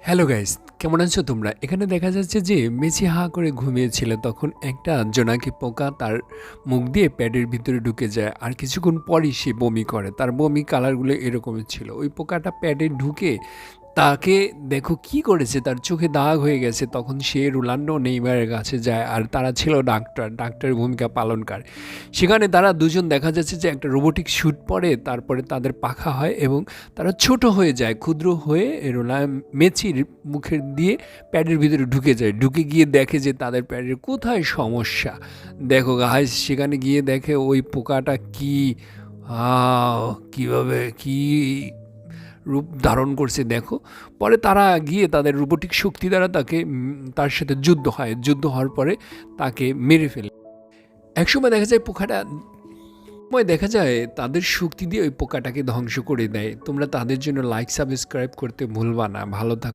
Hello guys, কেমন আছো তোমরা? এখানে দেখা যাচ্ছে যে মেসি হা করে ঘুমিয়েছিল, তখন একটা জোনাকি পোকা তার মুখ দিয়ে প্যাডের ভিতরে ঢুকে যায় আর কিছুক্ষণ পরই সে বমি করে। তার বমি কালারগুলো এরকমই ছিল। ওই পোকাটা প্যাডে ঢুকে তাকে দেখো কি করেছে, তার চোখে দাগ হয়ে গেছে। তখন সে রোনাল্ডো নেইমারের কাছে যায় আর তারা ছিল ডাক্তারের ভূমিকা পালনকার। সেখানে তারা দুজন দেখা যাচ্ছে যে একটা রোবোটিক শ্যুট পরে, তারপরে তাদের পাখা হয় এবং তারা ছোট হয়ে যায়, ক্ষুদ্র হয়ে মেসির মুখের দিয়ে প্যাডের ভিতরে ঢুকে যায়। ঢুকে গিয়ে দেখে যে তাদের প্যাডের কোথায় সমস্যা। দেখো গাইস, সেখানে গিয়ে দেখে ওই পোকাটা কি কীভাবে কি রূপ ধারণ করছে দেখো। পরে তারা গিয়ে তাদের রোবোটিক শক্তি দ্বারা তার সাথে যুদ্ধ হয়। যুদ্ধ হওয়ার পরে তাকে মেরে ফেলে। একসময় দেখা যায় দেখা যায় তাদের শক্তি দিয়ে ওই পোকাটাকে ধ্বংস করে দেয়। তোমরা তাদের জন্য লাইক সাবস্ক্রাইব করতে ভুলবা না। ভালো থাকো।